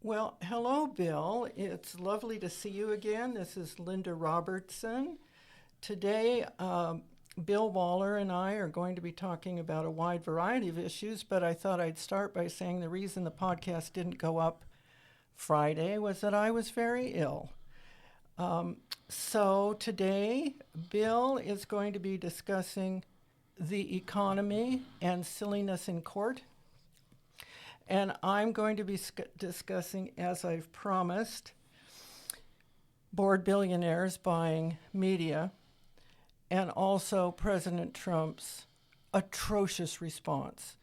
Well, hello, Bill. It's lovely to see you again. This is Linda Robertson. Today, Bill Waller and I are going to be talking about a wide variety of issues, but I thought I'd start by saying the reason the podcast didn't go up Friday was that I was very ill. So today, Bill is going to be discussing the economy and silliness in court. And I'm going to be discussing, as I've promised, Billionaires Buying Media, and also President Trump's atrocious response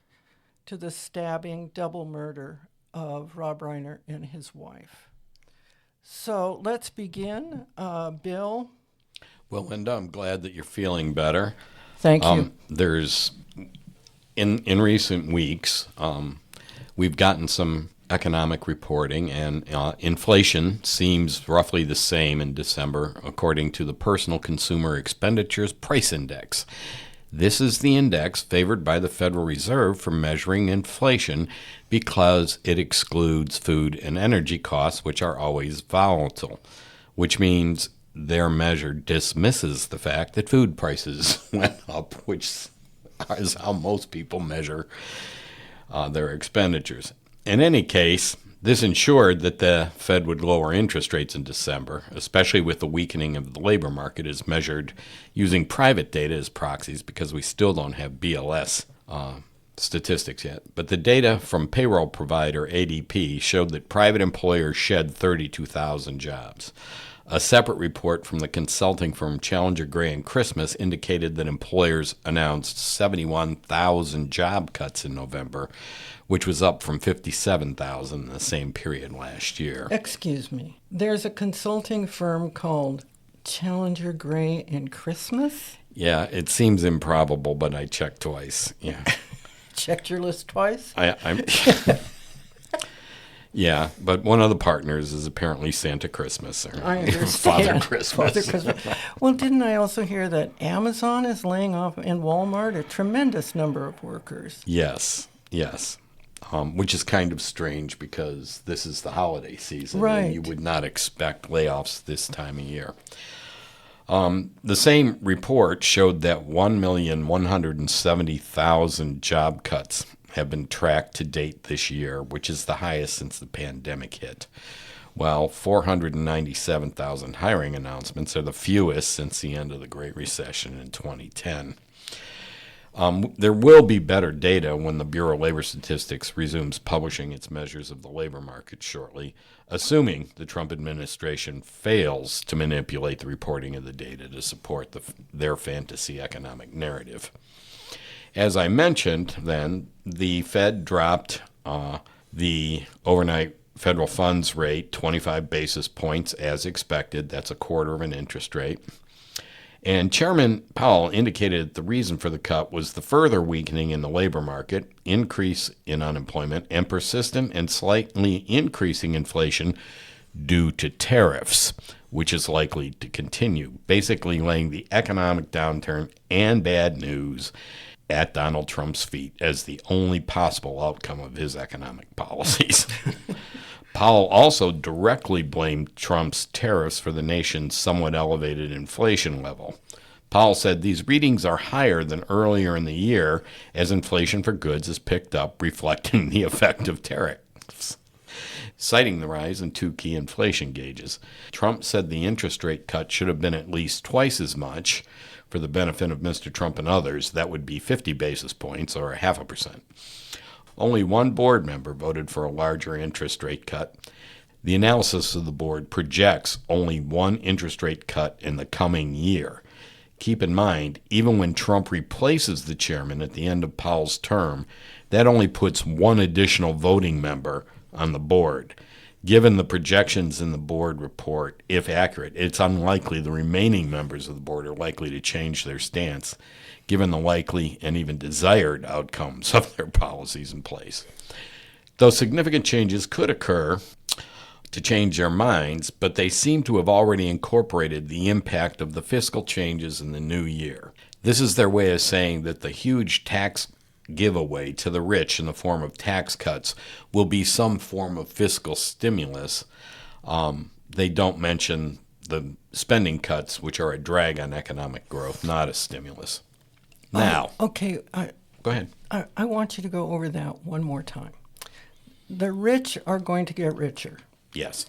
to the stabbing double murder of Rob Reiner and his wife. So let's begin. Bill? Well, Linda, I'm glad that you're feeling better. Thank you. There's, in recent weeks, we've gotten some economic reporting, and inflation seems roughly the same in December, according to the Personal Consumer Expenditures Price Index. This is the index favored by the Federal Reserve for measuring inflation because it excludes food and energy costs, which are always volatile, which means their measure dismisses the fact that food prices went up, which is how most people measure their expenditures. In any case, this ensured that the Fed would lower interest rates in December, especially with the weakening of the labor market as measured using private data as proxies, because we still don't have BLS statistics yet. But the data from payroll provider ADP showed that private employers shed 32,000 jobs. A separate report from the consulting firm Challenger Gray and Christmas indicated that employers announced 71,000 job cuts in November, which was up from 57,000 in the same period last year. Excuse me. There's a consulting firm called Challenger Gray and Christmas? Yeah, it seems improbable, but I checked twice. Yeah. Checked your list twice? I'm Yeah, but one of the partners is apparently Santa Christmas, or I understand. Father Christmas. Father Christmas. Well, didn't I also hear that Amazon is laying off in Walmart a tremendous number of workers? Yes. Which is kind of strange because this is the holiday season, right, and you would not expect layoffs this time of year. The same report showed that 1,170,000 job cuts have been tracked to date this year, which is the highest since the pandemic hit, while 497,000 hiring announcements are the fewest since the end of the Great Recession in 2010. There will be better data when the Bureau of Labor Statistics resumes publishing its measures of the labor market shortly, assuming the Trump administration fails to manipulate the reporting of the data to support their fantasy economic narrative. As I mentioned, then, the Fed dropped the overnight federal funds rate 25 basis points as expected. That's a quarter of an interest rate. And Chairman Powell indicated that the reason for the cut was the further weakening in the labor market, increase in unemployment, and persistent and slightly increasing inflation due to tariffs, which is likely to continue, basically laying the economic downturn and bad news at Donald Trump's feet as the only possible outcome of his economic policies. Powell also directly blamed Trump's tariffs for the nation's somewhat elevated inflation level. Powell said these readings are higher than earlier in the year as inflation for goods has picked up, reflecting the effect of tariffs, citing the rise in two key inflation gauges. Trump said the interest rate cut should have been at least twice as much. For the benefit of Mr. Trump and others, that would be 50 basis points, or 0.5%. Only one board member voted for a larger interest rate cut. The analysis of the board projects only one interest rate cut in the coming year. Keep in mind, even when Trump replaces the chairman at the end of Powell's term, that only puts one additional voting member on the board. Given the projections in the board report, if accurate, it's unlikely the remaining members of the board are likely to change their stance, given the likely and even desired outcomes of their policies in place. Though significant changes could occur to change their minds, but they seem to have already incorporated the impact of the fiscal changes in the new year. This is their way of saying that the huge tax giveaway to the rich in the form of tax cuts will be some form of fiscal stimulus. They don't mention the spending cuts, which are a drag on economic growth, not a stimulus. Now, okay, go ahead. I want you to go over that one more time. The rich are going to get richer Yes.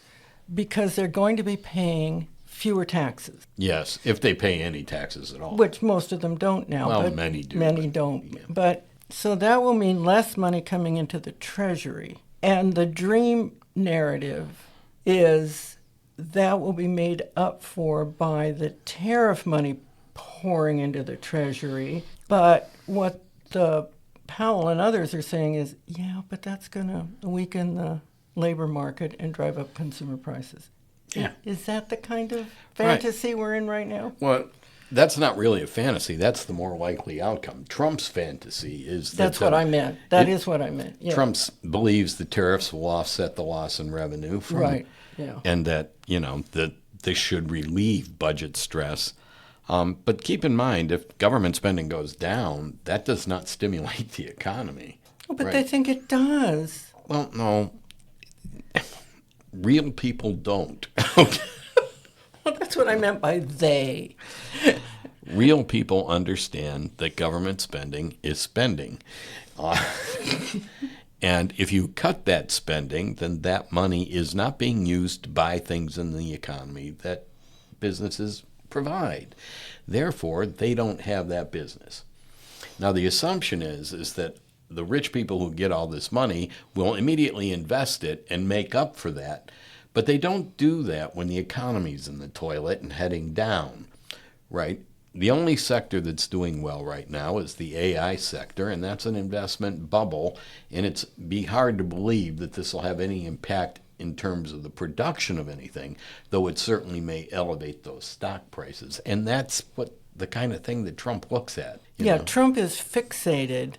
because they're going to be paying fewer taxes, Yes, if they pay any taxes at all. which most of them don't now. Well, but many do, Many but- don't. yeah. But so that will mean less money coming into the Treasury. And the dream narrative is that will be made up for by the tariff money pouring into the Treasury. But what the Powell and others are saying is, yeah, but that's going to weaken the labor market and drive up consumer prices. Yeah. Is that the kind of fantasy we're in right now? Well, that's not really a fantasy. That's the more likely outcome. Trump's fantasy is that That's what I meant. That is what I meant. Yeah. Trump believes the tariffs will offset the loss in revenue from Right. Yeah. and that that this should relieve budget stress. But keep in mind, if government spending goes down, that does not stimulate the economy. Oh, but Right. they think it does. Well, no, real people don't. Well, that's what I meant by they. Real people understand that government spending is spending. And if you cut that spending, then that money is not being used to buy things in the economy that businesses provide. Therefore, they don't have that business. Now, the assumption is that the rich people who get all this money will immediately invest it and make up for that. But they don't do that when the economy's in the toilet and heading down, right? The only sector that's doing well right now is the AI sector, and that's an investment bubble, and it's be hard to believe that this will have any impact in terms of the production of anything, though it certainly may elevate those stock prices. And that's what the kind of thing that Trump looks at. you Yeah, know? Trump is fixated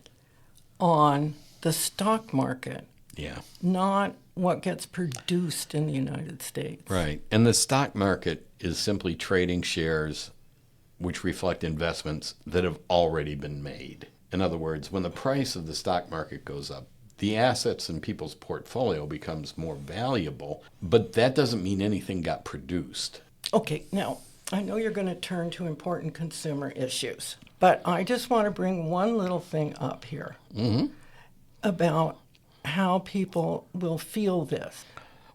on the stock market, Yeah. not what gets produced in the United States. Right. And the stock market is simply trading shares which reflect investments that have already been made. In other words, when the price of the stock market goes up, the assets in people's portfolio becomes more valuable, but that doesn't mean anything got produced. Okay, now, I know you're going to turn to important consumer issues, but I just want to bring one little thing up here about how people will feel this.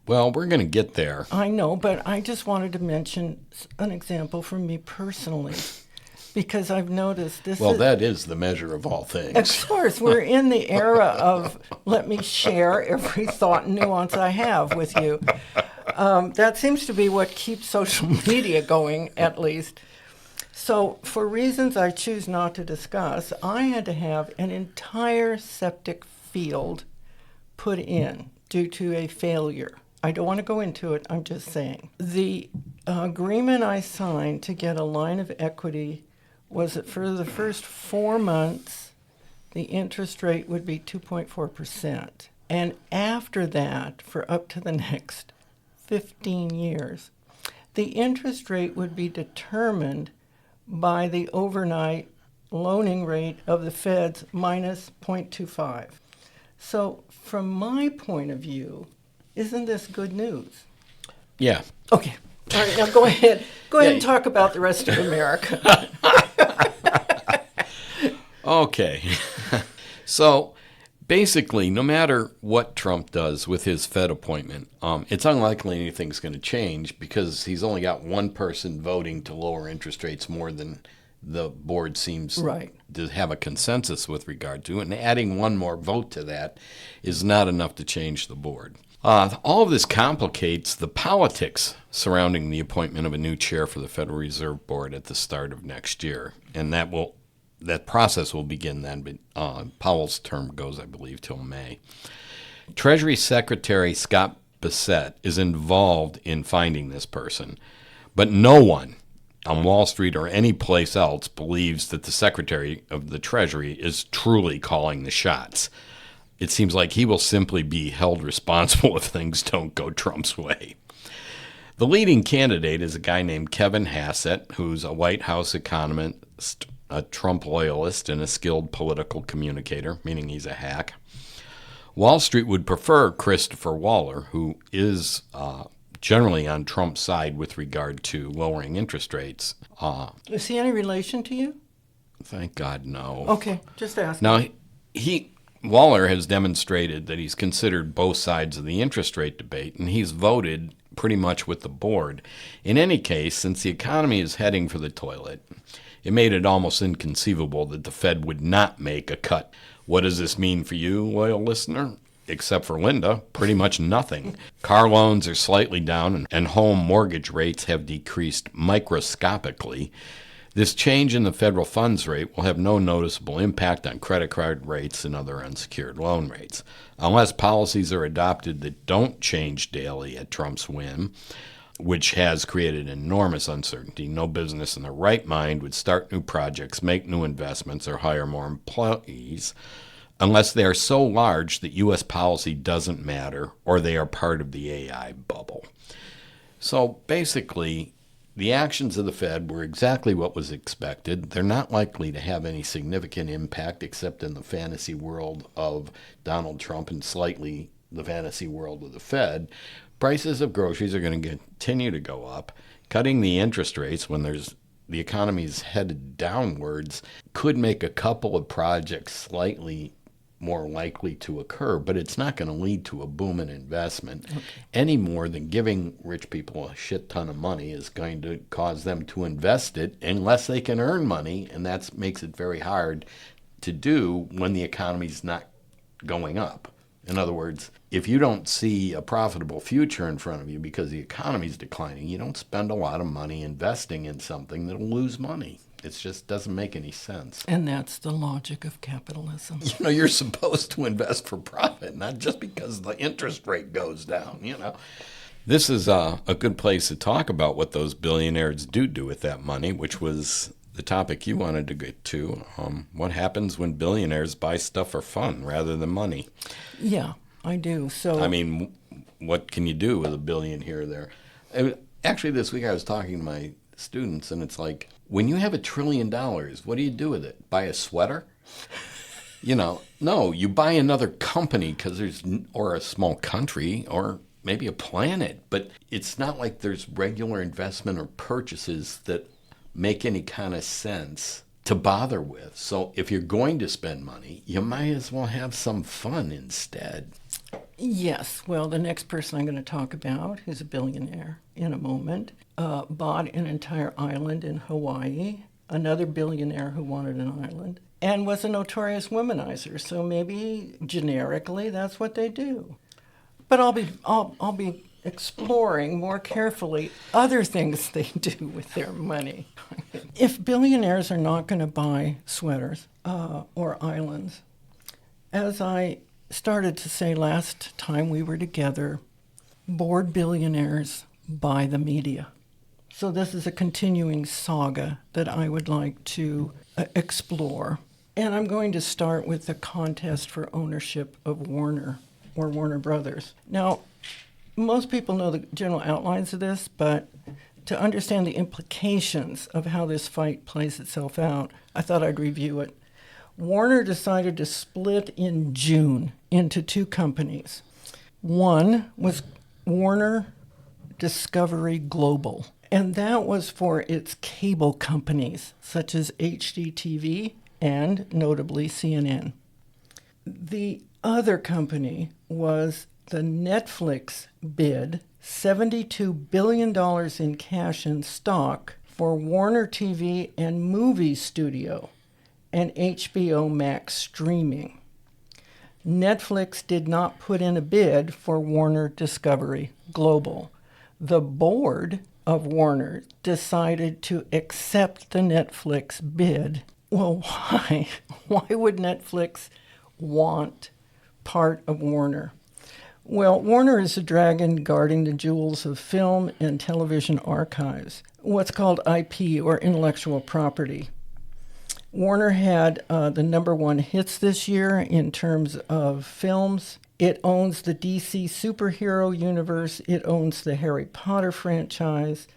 Well, we're going to get there. I know, but I just wanted to mention an example from me personally, because I've noticed this Well, is... that is the measure of all things. Of course, we're in the era of let me share every thought and nuance I have with you. That seems to be what keeps social media going, at least. So, for reasons I choose not to discuss, I had to have an entire septic field put in due to a failure. I don't want to go into it, I'm just saying. The agreement I signed to get a line of equity was that for the first 4 months, the interest rate would be 2.4%. And after that, for up to the next 15 years, the interest rate would be determined by the overnight loaning rate of the Fed's minus 0.25. So from my point of view, isn't this good news? Yeah. Okay. All right, now go ahead. Go ahead and Yeah. talk about the rest of America. Okay. So basically, no matter what Trump does with his Fed appointment, it's unlikely anything's going to change because he's only got one person voting to lower interest rates more than the board seems Right. to have a consensus with regard to. And adding one more vote to that is not enough to change the board. All of this complicates the politics surrounding the appointment of a new chair for the Federal Reserve Board at the start of next year. And that process will begin then. Powell's term goes, I believe, till May. Treasury Secretary Scott Bessent is involved in finding this person, but no one on Wall Street or any place else believes that the Secretary of the Treasury is truly calling the shots. It seems like he will simply be held responsible if things don't go Trump's way. The leading candidate is a guy named Kevin Hassett, who's a White House economist a Trump loyalist and a skilled political communicator, meaning he's a hack. Wall Street would prefer Christopher Waller, who is generally on Trump's side with regard to lowering interest rates. Is he any relation to you? Thank God, no. Okay, just asking. Now, Waller has demonstrated that he's considered both sides of the interest rate debate, and he's voted pretty much with the board. In any case, since the economy is heading for the toilet, it made it almost inconceivable that the Fed would not make a cut. What does this mean for you, loyal listener? Except for Linda, pretty much nothing. Car loans are slightly down, and home mortgage rates have decreased microscopically. This change in the federal funds rate will have no noticeable impact on credit card rates and other unsecured loan rates. Unless policies are adopted that don't change daily at Trump's whim, which has created enormous uncertainty, no business in their right mind would start new projects, make new investments, or hire more employees unless they are so large that U.S. policy doesn't matter or they are part of the AI bubble. So basically, the actions of the Fed were exactly what was expected. They're not likely to have any significant impact except in the fantasy world of Donald Trump and slightly the fantasy world of the Fed. Prices of groceries are going to continue to go up. Cutting the interest rates when the economy's headed downwards could make a couple of projects slightly more likely to occur, but it's not going to lead to a boom in investment any more than giving rich people a shit ton of money is going to cause them to invest it unless they can earn money, and that makes it very hard to do when the economy's not going up. In other words, if you don't see a profitable future in front of you because the economy's declining, you don't spend a lot of money investing in something that'll lose money. It just doesn't make any sense. And that's the logic of capitalism. You're supposed to invest for profit, not just because the interest rate goes down, This is a good place to talk about what those billionaires do with that money, which was the topic you wanted to get to. What happens when billionaires buy stuff for fun rather than money? Yeah, I do. So, I mean, what can you do with $1 billion here or there? Actually, this week I was talking to my students, and it's like, when you have $1 trillion, what do you do with it? Buy a sweater? No, you buy another company or a small country, or maybe a planet. But it's not like there's regular investment or purchases that make any kind of sense to bother with. So if you're going to spend money, you might as well have some fun instead. yes, well, the next person I'm going to talk about, who's a billionaire in a moment, bought an entire island in Hawaii, another billionaire who wanted an island, and was a notorious womanizer. So maybe generically that's what they do. But I'll be exploring more carefully other things they do with their money. If billionaires are not going to buy sweaters or islands, as I started to say last time we were together, bored billionaires buy the media. So this is a continuing saga that I would like to explore. And I'm going to start with the contest for ownership of Warner or Warner Brothers. Now, most people know the general outlines of this, but to understand the implications of how this fight plays itself out, I thought I'd review it. Warner decided to split in June into two companies. One was Warner Discovery Global, and that was for its cable companies, such as HDTV and notably CNN. The other company was the Netflix bid $72 billion in cash and stock for Warner TV and Movie Studio and HBO Max streaming. Netflix did not put in a bid for Warner Discovery Global. The board of Warner decided to accept the Netflix bid. Well, why? Why would Netflix want part of Warner? Well, Warner is a dragon guarding the jewels of film and television archives, what's called IP, or intellectual property. Warner had the number one hits this year in terms of films. It owns the DC superhero universe. It owns the Harry Potter franchise.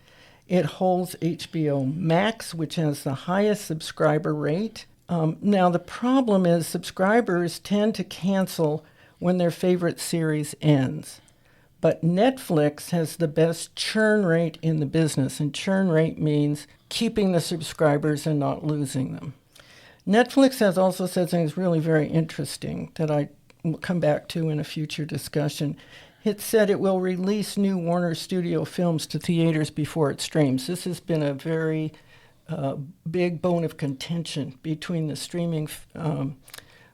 It holds HBO Max, which has the highest subscriber rate. Now, the problem is subscribers tend to cancel when their favorite series ends. But Netflix has the best churn rate in the business, and churn rate means keeping the subscribers and not losing them. Netflix has also said things really very interesting that I will come back to in a future discussion. It said it will release new Warner Studio films to theaters before it streams. This has been a very big bone of contention between the streaming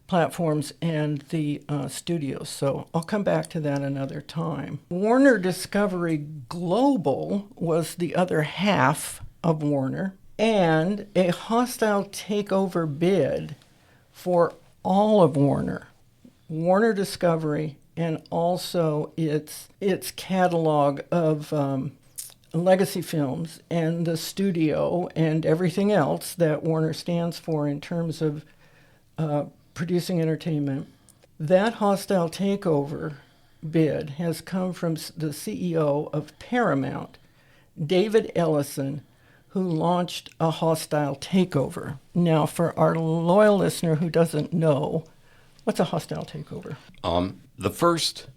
platforms and the studios. So I'll come back to that another time. Warner Discovery Global was the other half of Warner, and a hostile takeover bid for all of Warner Discovery, and also its catalog of legacy films and the studio and everything else that Warner stands for in terms of producing entertainment. That hostile takeover bid has come from the CEO of Paramount, David Ellison, who launched a hostile takeover. Now, for our loyal listener who doesn't know, what's a hostile takeover? The first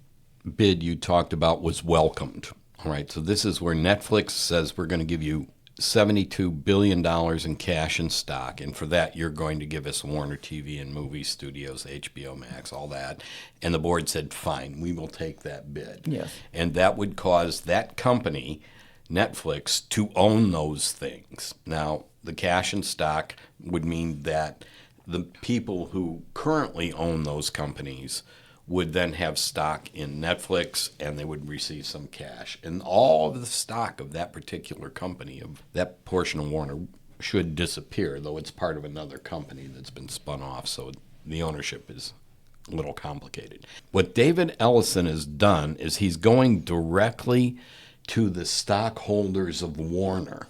bid you talked about was welcomed. All right, so this is where Netflix says we're going to give you $72 billion in cash and stock, and for that you're going to give us Warner TV and movie studios, HBO Max, all that. And the board said, fine, we will take that bid. Yes. And that would cause that company, Netflix, to own those things. Now, the cash and stock would mean that the people who currently own those companies would then have stock in Netflix, and they would receive some cash. And all of the stock of that particular company, of that portion of Warner, should disappear, though it's part of another company that's been spun off, so the ownership is a little complicated. What David Ellison has done is he's going directly to the stockholders of Warner,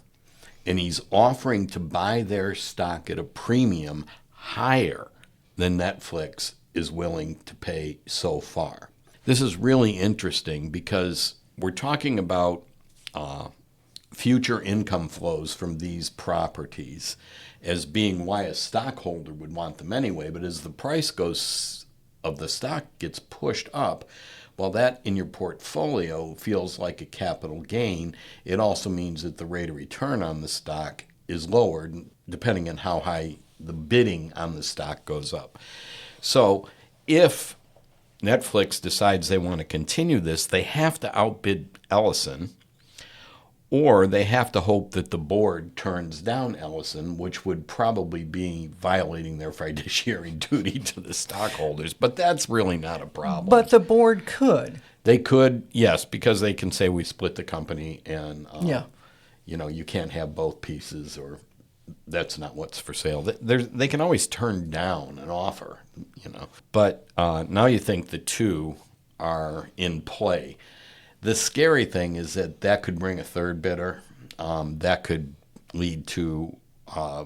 and he's offering to buy their stock at a premium higher than Netflix is willing to pay so far. This is really interesting because we're talking about future income flows from these properties as being why a stockholder would want them anyway, but as the price goes of the stock gets pushed up, while that in your portfolio feels like a capital gain, it also means that the rate of return on the stock is lowered depending on how high the bidding on the stock goes up. So if Netflix decides they want to continue this, they have to outbid Ellison, or they have to hope that the board turns down Ellison, which would probably be violating their fiduciary duty to the stockholders. But that's really not a problem. But the board could. They could, yes, because they can say we split the company and, Yeah. You can't have both pieces, or that's not what's for sale. They can always turn down an offer, But now you think the two are in play. The scary thing is that could bring a third bidder. That could lead to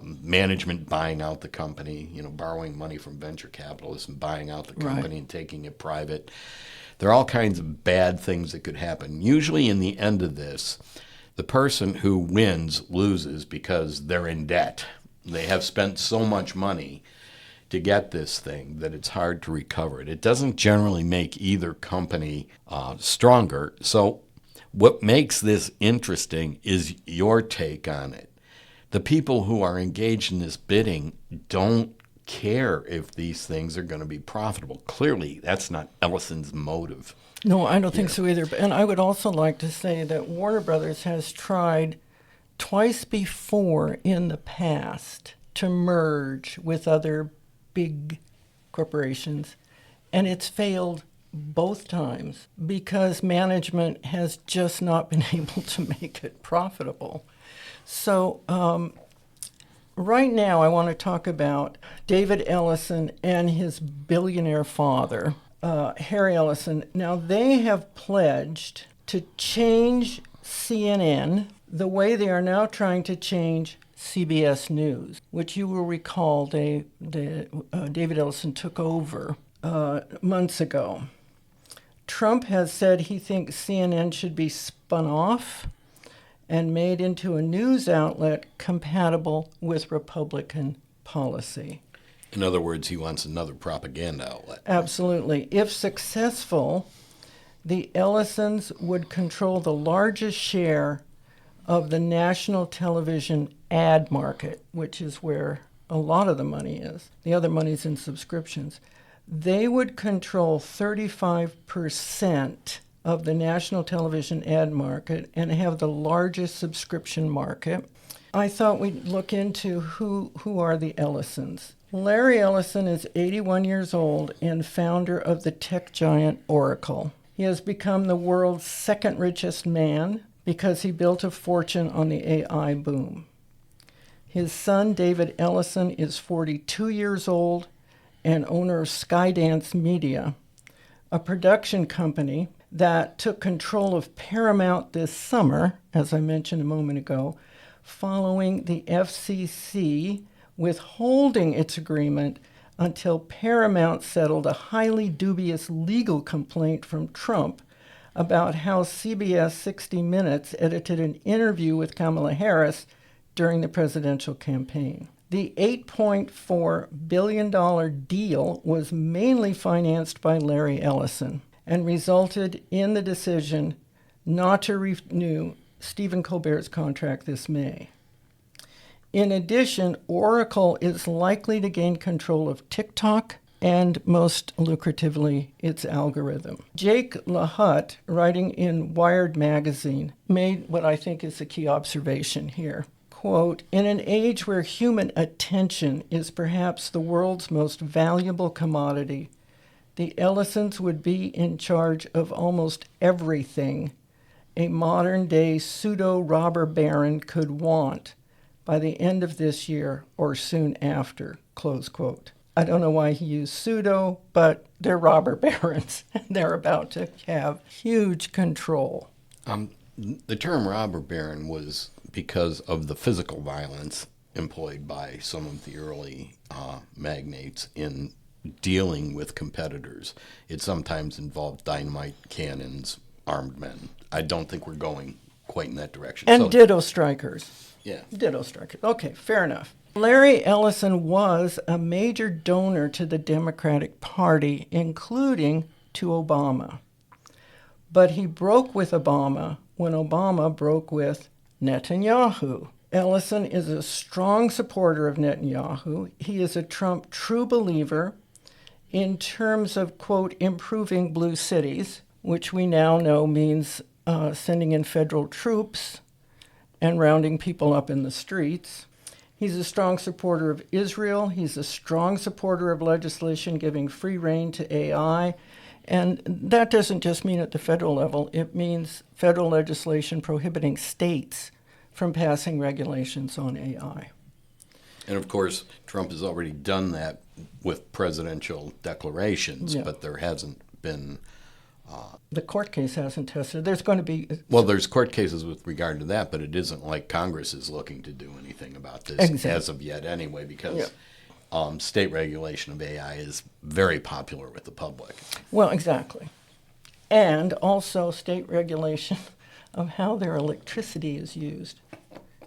management buying out the company, borrowing money from venture capitalists and buying out the company and taking it private. There are all kinds of bad things that could happen. Usually in the end of this, the person who wins loses because they're in debt. They have spent so much money to get this thing that it's hard to recover it. It doesn't generally make either company stronger. So what makes this interesting is your take on it. The people who are engaged in this bidding don't care if these things are going to be profitable. Clearly, that's not Ellison's motive. No, I don't think so either. And I would also like to say that Warner Brothers has tried twice before in the past to merge with other big corporations, and it's failed both times because management has just not been able to make it profitable. So right now I want to talk about David Ellison and his billionaire father, Harry Ellison. Now, they have pledged to change CNN the way they are now trying to change CBS News, which you will recall David Ellison took over months ago. Trump has said he thinks CNN should be spun off and made into a news outlet compatible with Republican policy. In other words, he wants another propaganda outlet. Absolutely. If successful, the Ellisons would control the largest share of the national television ad market, which is where a lot of the money is. The other money's in subscriptions. They would control 35% of the national television ad market and have the largest subscription market. I thought we'd look into who are the Ellisons. Larry Ellison is 81 years old and founder of the tech giant Oracle. He has become the world's second richest man because he built a fortune on the AI boom. His son, David Ellison, is 42 years old and owner of Skydance Media, a production company that took control of Paramount this summer, as I mentioned a moment ago, following the FCC withholding its agreement until Paramount settled a highly dubious legal complaint from Trump about how CBS 60 Minutes edited an interview with Kamala Harris during the presidential campaign. The $8.4 billion deal was mainly financed by Larry Ellison and resulted in the decision not to renew Stephen Colbert's contract this May. In addition, Oracle is likely to gain control of TikTok and, most lucratively, its algorithm. Jake LaHutte, writing in Wired magazine, made what I think is a key observation here. Quote, "In an age where human attention is perhaps the world's most valuable commodity, the Ellisons would be in charge of almost everything a modern-day pseudo-robber baron could want by the end of this year or soon after," close quote. I don't know why he used pseudo, but they're robber barons, and they're about to have huge control. The term robber baron was because of the physical violence employed by some of the early magnates in dealing with competitors. It sometimes involved dynamite, cannons, armed men. I don't think we're going quite in that direction. And ditto strikers. Yeah. Ditto strikers. Okay, fair enough. Larry Ellison was a major donor to the Democratic Party, including to Obama. But he broke with Obama when Obama broke with Netanyahu. Ellison is a strong supporter of Netanyahu. He is a Trump true believer in terms of, quote, improving blue cities, which we now know means sending in federal troops and rounding people up in the streets. He's a strong supporter of Israel. He's a strong supporter of legislation giving free rein to AI. And that doesn't just mean at the federal level. It means federal legislation prohibiting states from passing regulations on AI. And of course, Trump has already done that with presidential declarations, Yeah. but there hasn't been... The court case hasn't tested. There's going to be... Well, there's court cases with regard to that, but it isn't like Congress is looking to do anything about this as of yet anyway, because state regulation of AI is very popular with the public. Well, exactly. And also state regulation of how their electricity is used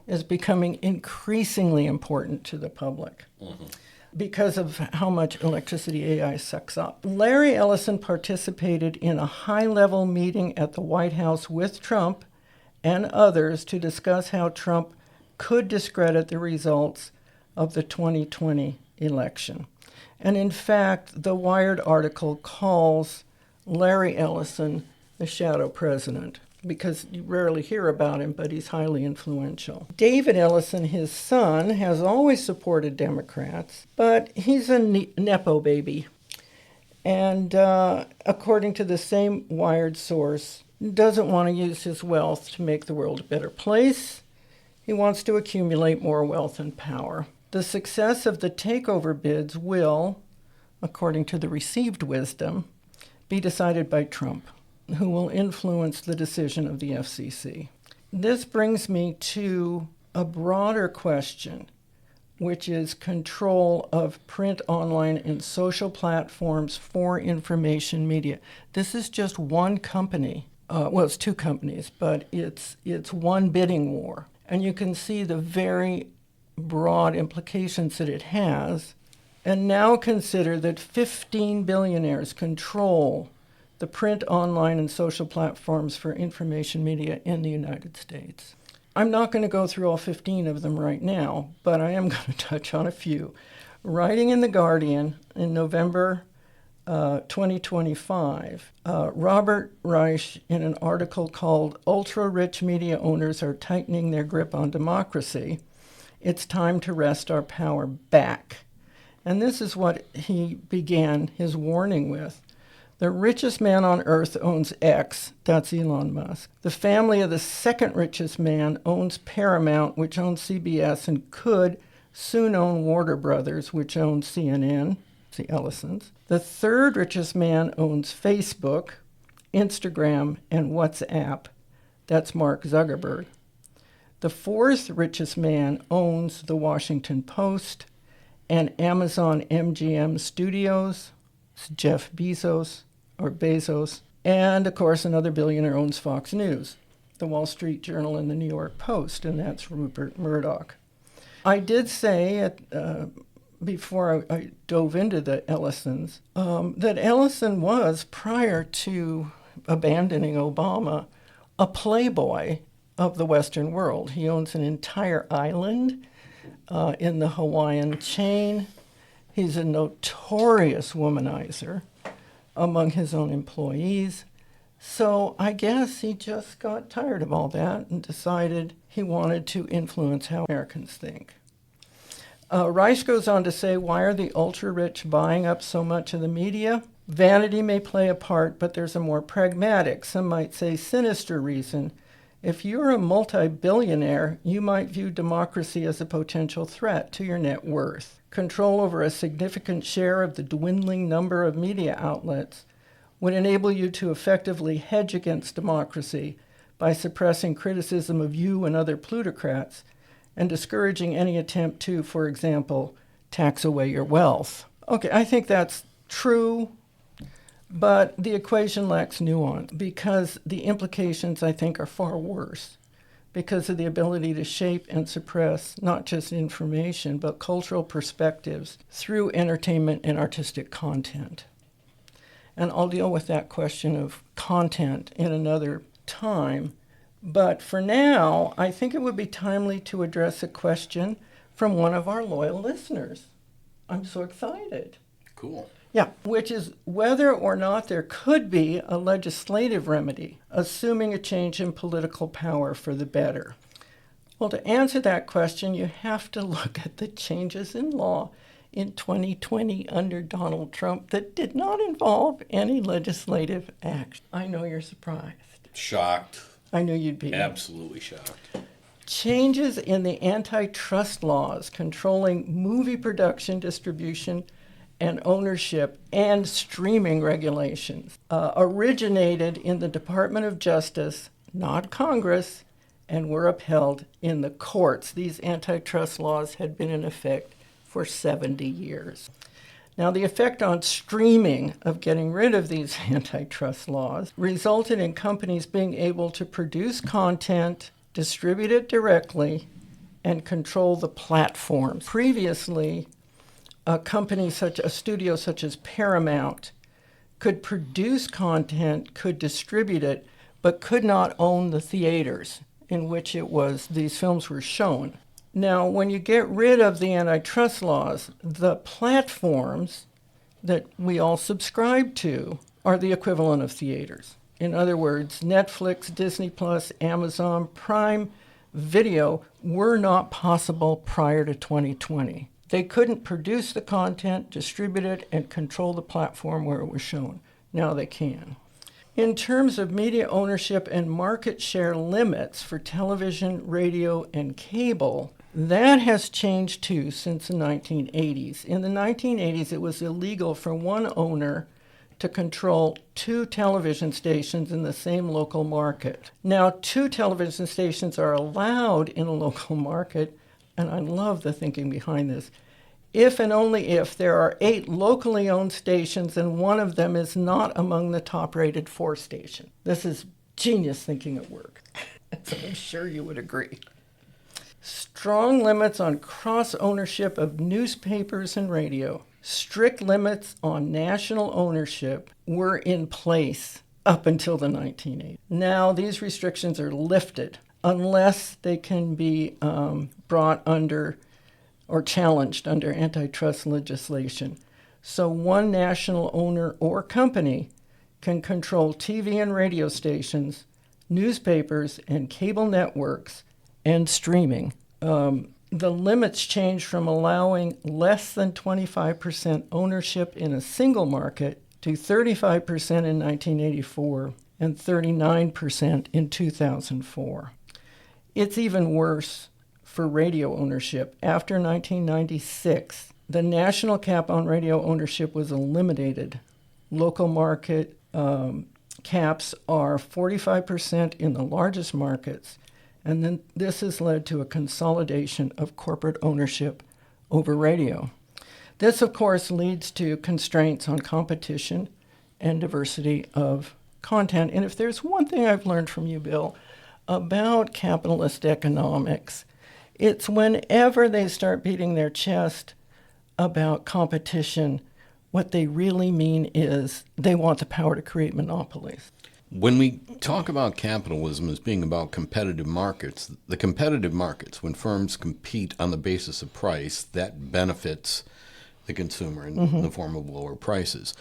is becoming increasingly important to the public. Mm-hmm. Because of how much electricity AI sucks up. Larry Ellison participated in a high-level meeting at the White House with Trump and others to discuss how Trump could discredit the results of the 2020 election. And in fact, the Wired article calls Larry Ellison the shadow president, because you rarely hear about him, but he's highly influential. David Ellison, his son, has always supported Democrats, but he's a Nepo baby. And according to the same Wired source, doesn't want to use his wealth to make the world a better place. He wants to accumulate more wealth and power. The success of the takeover bids will, according to the received wisdom, be decided by Trump, who will influence the decision of the FCC. This brings me to a broader question, which is control of print, online, and social platforms for information media. This is just one company well, it's two companies, but it's one bidding war. And you can see the very broad implications that it has. And now consider that 15 billionaires control the print, online, and social platforms for information media in the United States. I'm not going to go through all 15 of them right now, but I am going to touch on a few. Writing in The Guardian in November 2025, Robert Reich, in an article called "Ultra-Rich Media Owners Are Tightening Their Grip on Democracy, It's Time to Wrest Our Power Back." And this is what he began his warning with. The richest man on earth owns X, that's Elon Musk. The family of the second richest man owns Paramount, which owns CBS, and could soon own Warner Brothers, which owns CNN, the Ellisons. The third richest man owns Facebook, Instagram, and WhatsApp, that's Mark Zuckerberg. The fourth richest man owns the Washington Post and Amazon MGM Studios, it's Jeff Bezos, and of course another billionaire owns Fox News, the Wall Street Journal, and the New York Post, and that's Rupert Murdoch. I did say before I dove into the Ellisons that Ellison was, prior to abandoning Obama, a playboy of the Western world. He owns an entire island in the Hawaiian chain. He's a notorious womanizer among his own employees. So I guess he just got tired of all that and decided he wanted to influence how Americans think. Rice goes on to say, why are the ultra-rich buying up so much of the media? Vanity may play a part, but there's a more pragmatic, some might say sinister reason. If you're a multi-billionaire, you might view democracy as a potential threat to your net worth. Control over a significant share of the dwindling number of media outlets would enable you to effectively hedge against democracy by suppressing criticism of you and other plutocrats and discouraging any attempt to, for example, tax away your wealth. Okay, I think that's true, but the equation lacks nuance because the implications, I think, are far worse because of the ability to shape and suppress not just information, but cultural perspectives through entertainment and artistic content. And I'll deal with that question of content in another time. But for now, I think it would be timely to address a question from one of our loyal listeners. I'm so excited. Cool. Yeah, which is whether or not there could be a legislative remedy, assuming a change in political power for the better. Well, to answer that question, you have to look at the changes in law in 2020 under Donald Trump that did not involve any legislative action. I know you're surprised. Shocked. I knew you'd be. Absolutely shocked. Changes in the antitrust laws controlling movie production, distribution, and ownership and streaming regulations originated in the Department of Justice, not Congress, and were upheld in the courts. These antitrust laws had been in effect for 70 years. Now, the effect on streaming of getting rid of these antitrust laws resulted in companies being able to produce content, distribute it directly, and control the platforms. Previously, a studio such as Paramount could produce content, could distribute it, but could not own the theaters in which these films were shown. Now, when you get rid of the antitrust laws, the platforms that we all subscribe to are the equivalent of theaters. In other words, Netflix, Disney Plus, Amazon, Prime Video were not possible prior to 2020. They couldn't produce the content, distribute it, and control the platform where it was shown. Now they can. In terms of media ownership and market share limits for television, radio, and cable, that has changed too since the 1980s. In the 1980s, it was illegal for one owner to control two television stations in the same local market. Now, two television stations are allowed in a local market, and I love the thinking behind this, if and only if there are 8 locally owned stations and one of them is not among the top-rated 4 stations. This is Genius thinking at work. I'm sure you would agree. Strong limits on cross-ownership of newspapers and radio. Strict limits on national ownership were in place up until the 1980s. Now these restrictions are lifted unless they can be brought under or challenged under antitrust legislation. So one national owner or company can control TV and radio stations, newspapers, and cable networks, and streaming. The limits change from allowing less than 25% ownership in a single market to 35% in 1984 and 39% in 2004. It's even worse for radio ownership. After 1996, the national cap on radio ownership was eliminated. Local market caps are 45% in the largest markets, and then this has led to a consolidation of corporate ownership over radio. This, of course, leads to constraints on competition and diversity of content. And if there's one thing I've learned from you, Bill, about capitalist economics, it's whenever they start beating their chest about competition, what they really mean is they want the power to create monopolies. When we talk about capitalism as being about competitive markets, the competitive markets, when firms compete on the basis of price, that benefits the consumer in the form of lower prices.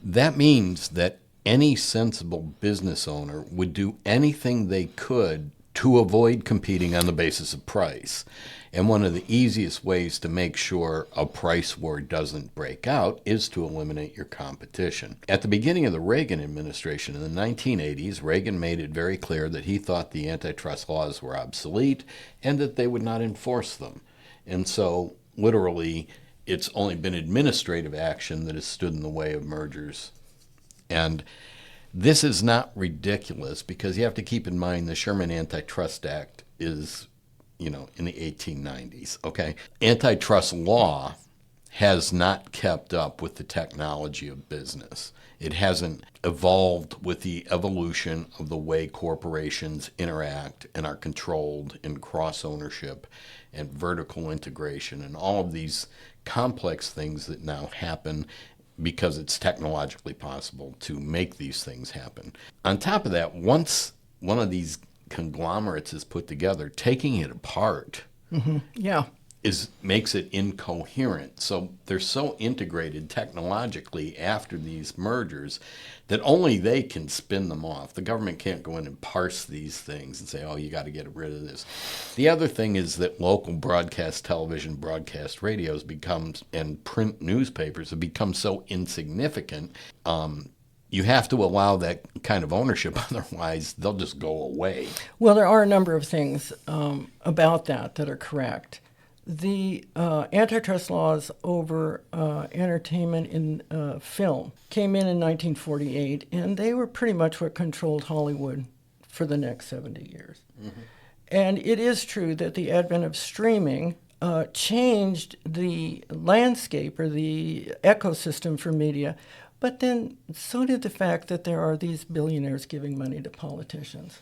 That means that any sensible business owner would do anything they could to avoid competing on the basis of price. And one of the easiest ways to make sure a price war doesn't break out is to eliminate your competition. At the beginning of the Reagan administration in the 1980s, Reagan made it very clear that he thought the antitrust laws were obsolete and that they would not enforce them. And so, literally, it's only been administrative action that has stood in the way of mergers. And this is not ridiculous because you have to keep in mind the Sherman Antitrust Act is in the 1890s, okay? Antitrust law has not kept up with the technology of business. It hasn't evolved with the evolution of the way corporations interact and are controlled in cross-ownership and vertical integration and all of these complex things that now happen because it's technologically possible to make these things happen. On top of that, once one of these conglomerates is put together, taking it apart makes it incoherent. So they're so integrated technologically after these mergers that only they can spin them off. The government can't go in and parse these things and say, oh, you got to get rid of this. The other thing is that local broadcast television, broadcast radios and print newspapers have become so insignificant. You have to allow that kind of ownership, otherwise they'll just go away. Well, there are a number of things about that are correct. The antitrust laws over entertainment in film came in 1948, and they were pretty much what controlled Hollywood for the next 70 years. Mm-hmm. And it is true that the advent of streaming changed the landscape or the ecosystem for media. But then so did the fact that there are these billionaires giving money to politicians.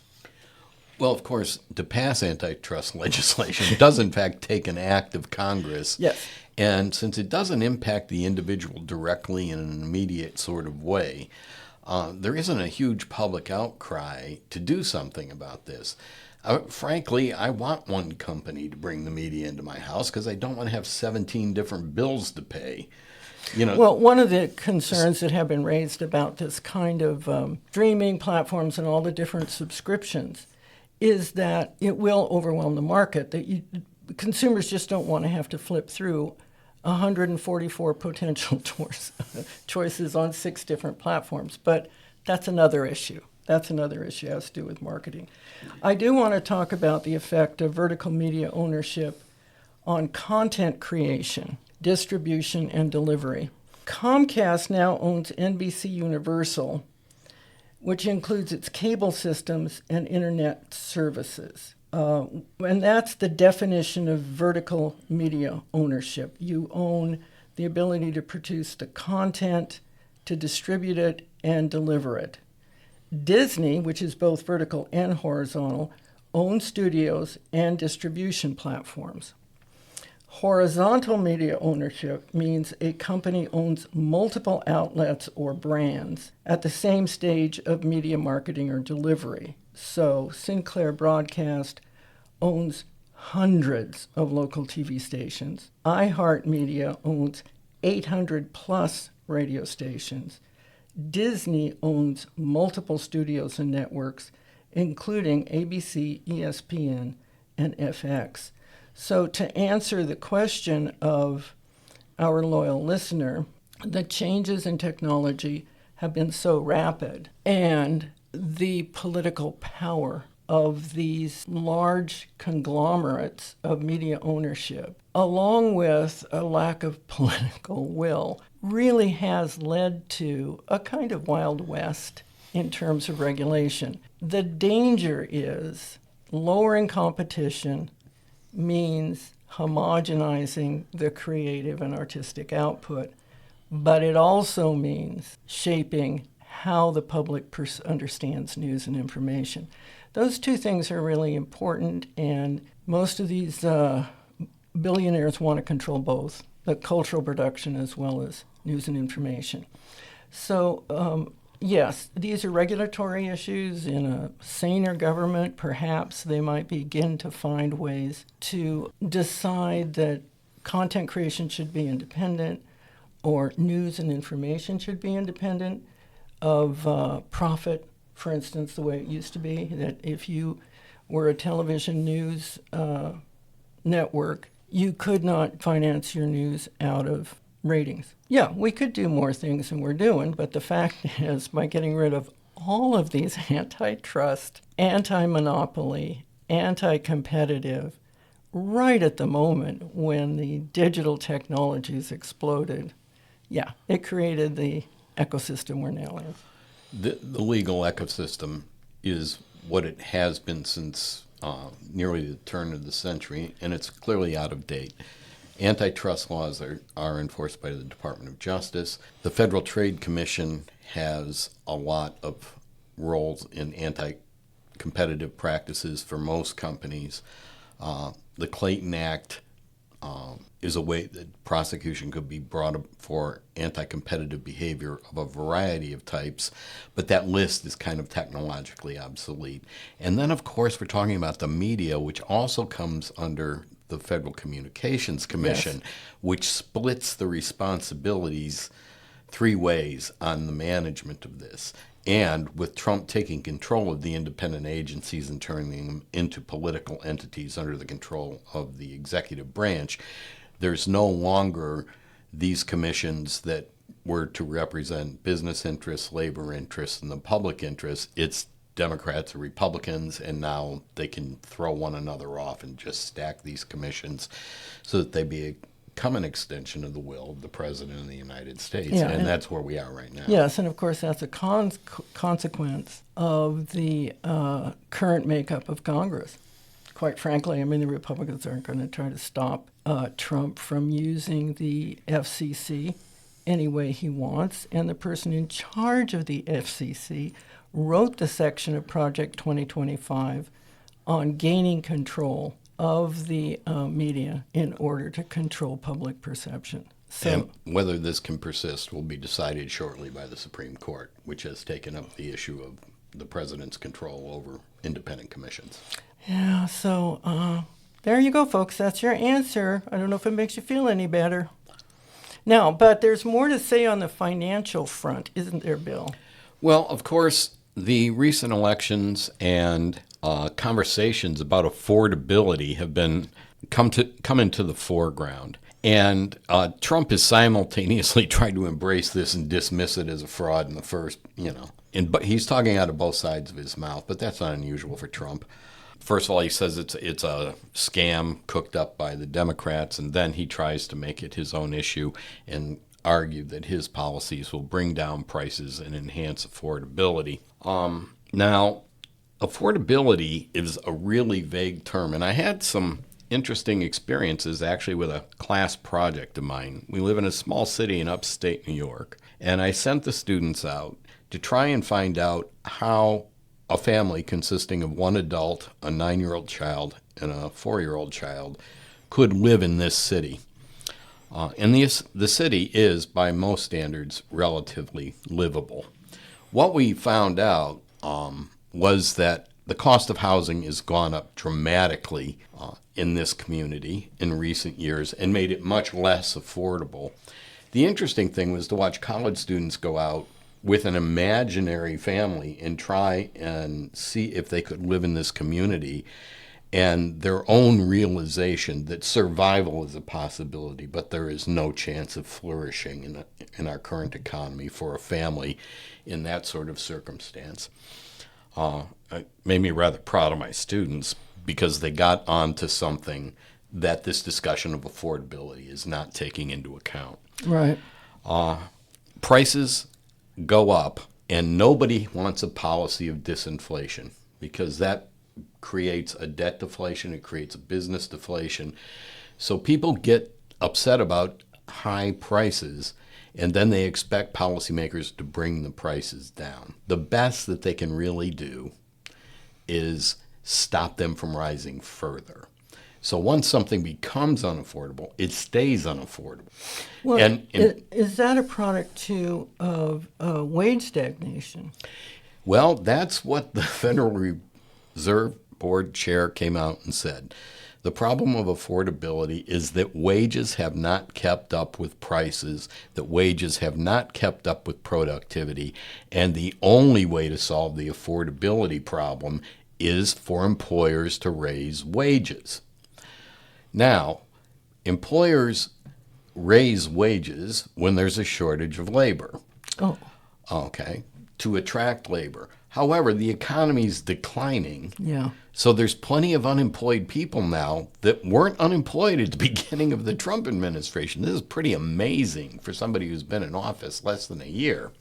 Well, of course, to pass antitrust legislation does, in fact, take an act of Congress. Yes. And since it doesn't impact the individual directly in an immediate sort of way, there isn't a huge public outcry to do something about this. Frankly, I want one company to bring the media into my house because I don't want to have 17 different bills to pay. Well, one of the concerns that have been raised about this kind of streaming platforms and all the different subscriptions is that it will overwhelm the market, that consumers just don't want to have to flip through 144 potential choices on 6 different platforms. But that's another issue. That's another issue. It has to do with marketing. I do want to talk about the effect of vertical media ownership on content creation, distribution, and delivery. Comcast now owns NBC Universal, which includes its cable systems and internet services. And that's the definition of vertical media ownership. You own the ability to produce the content, to distribute it, and deliver it. Disney, which is both vertical and horizontal, owns studios and distribution platforms. Horizontal media ownership means a company owns multiple outlets or brands at the same stage of media marketing or delivery. So Sinclair Broadcast owns hundreds of local TV stations. iHeartMedia owns 800 plus radio stations. Disney owns multiple studios and networks, including ABC, ESPN, and FX. So to answer the question of our loyal listener, the changes in technology have been so rapid, and the political power of these large conglomerates of media ownership, along with a lack of political will, really has led to a kind of Wild West in terms of regulation. The danger is lowering competition means homogenizing the creative and artistic output, but it also means shaping how the public understands news and information. Those two things are really important, and most of these billionaires want to control both, the cultural production as well as news and information. So, yes, these are regulatory issues. In a saner government, perhaps they might begin to find ways to decide that content creation should be independent or news and information should be independent of profit, for instance, the way it used to be, that if you were a television news network, you could not finance your news out of ratings. Yeah, we could do more things than we're doing, but the fact is, by getting rid of all of these antitrust, anti-monopoly, anti-competitive, right at the moment when the digital technologies exploded, yeah, it created the ecosystem we're now in. The legal ecosystem is what it has been since nearly the turn of the century, and it's clearly out of date. Antitrust laws are enforced by the Department of Justice. The Federal Trade Commission has a lot of roles in anti-competitive practices for most companies. The Clayton Act is a way that prosecution could be brought up for anti-competitive behavior of a variety of types, but that list is kind of technologically obsolete. And then, of course, we're talking about the media, which also comes under the Federal Communications Commission, yes, which splits the responsibilities three ways on the management of this. And with Trump taking control of the independent agencies and turning them into political entities under the control of the executive branch, there's no longer these commissions that were to represent business interests, labor interests, and the public interests. It's Democrats or Republicans, and now they can throw one another off and just stack these commissions so that they become an extension of the will of the President of the United States. Yeah, and that's where we are right now. Yes, and of course that's a consequence of the current makeup of Congress. Quite frankly, I mean, the Republicans aren't going to try to stop Trump from using the FCC any way he wants, and the person in charge of the FCC wrote the section of Project 2025 on gaining control of the media in order to control public perception. So, and whether this can persist will be decided shortly by the Supreme Court, which has taken up the issue of the president's control over independent commissions. Yeah, so there you go, folks. That's your answer. I don't know if it makes you feel any better. Now, but there's more to say on the financial front, isn't there, Bill? Well, of course, the recent elections and conversations about affordability have been come into the foreground. And Trump is simultaneously trying to embrace this and dismiss it as a fraud in the first, but he's talking out of both sides of his mouth, but that's not unusual for Trump. First of all, he says it's a scam cooked up by the Democrats, and then he tries to make it his own issue and argue that his policies will bring down prices and enhance affordability. Now, affordability is a really vague term, and I had some interesting experiences actually with a class project of mine. We live in a small city in upstate New York, and I sent the students out to try and find out how a family consisting of one adult, a 9-year-old child, and a 4-year-old child could live in this city. And the city is, by most standards, relatively livable. What we found out was that the cost of housing has gone up dramatically in this community in recent years and made it much less affordable. The interesting thing was to watch college students go out with an imaginary family and try and see if they could live in this community, and their own realization that survival is a possibility, but there is no chance of flourishing in our current economy for a family in that sort of circumstance. It made me rather proud of my students because they got onto something that this discussion of affordability is not taking into account. Right. Prices go up, and nobody wants a policy of disinflation because that creates a debt deflation, it creates a business deflation. So people get upset about high prices, and then they expect policymakers to bring the prices down. The best that they can really do is stop them from rising further. So once something becomes unaffordable, it stays unaffordable. Well, and is that a product, too, of wage stagnation? Well, that's what the Federal Reserve Board chair came out and said. The problem of affordability is that wages have not kept up with prices, that wages have not kept up with productivity, and the only way to solve the affordability problem is for employers to raise wages. Now, employers raise wages when there's a shortage of labor. Oh. Okay, to attract labor. However, the economy's declining. Yeah. So there's plenty of unemployed people now that weren't unemployed at the beginning of the Trump administration. This is pretty amazing for somebody who's been in office less than a year.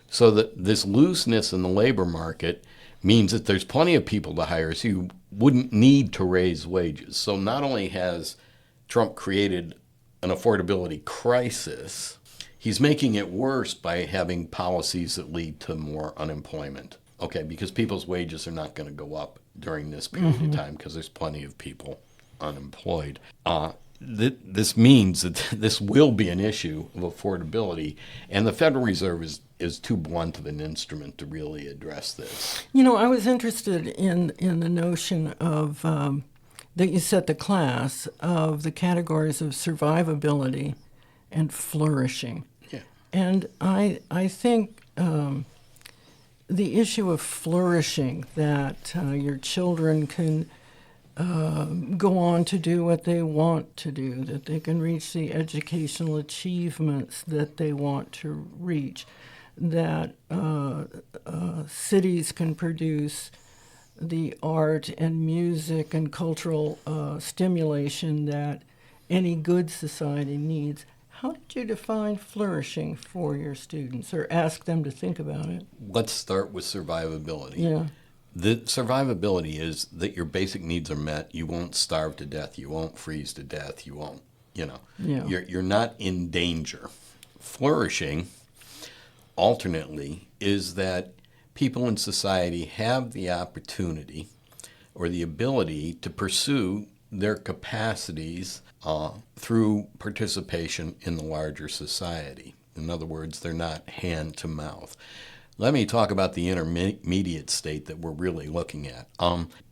So that this looseness in the labor market means that there's plenty of people to hire, so you wouldn't need to raise wages. So not only has Trump created an affordability crisis, he's making it worse by having policies that lead to more unemployment. Okay, because people's wages are not going to go up during this period of time because there's plenty of people unemployed. This means that this will be an issue of affordability, and the Federal Reserve is too blunt of an instrument to really address this. You know, I was interested in the notion of that you set the class of the categories of survivability and flourishing. Yeah. And I think the issue of flourishing, that your children can go on to do what they want to do, that they can reach the educational achievements that they want to reach, that cities can produce the art and music and cultural stimulation that any good society needs. How did you define flourishing for your students, or ask them to think about it? Let's start with survivability. Yeah. The survivability is that your basic needs are met. You won't starve to death. You won't freeze to death. You won't, you're not in danger. Flourishing, alternately, is that people in society have the opportunity or the ability to pursue their capacities through participation in the larger society. In other words, they're not hand to mouth. Let me talk about the intermediate state that we're really looking at.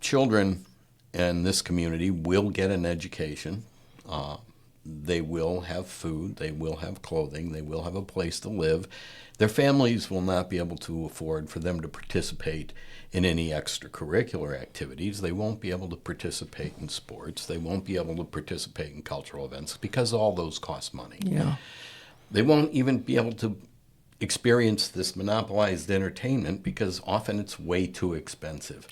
Children in this community will get an education. They will have food. They will have clothing. They will have a place to live. Their families will not be able to afford for them to participate in any extracurricular activities. They won't be able to participate in sports. They won't be able to participate in cultural events because all those cost money. Yeah. They won't even be able to experience this monopolized entertainment because often it's way too expensive.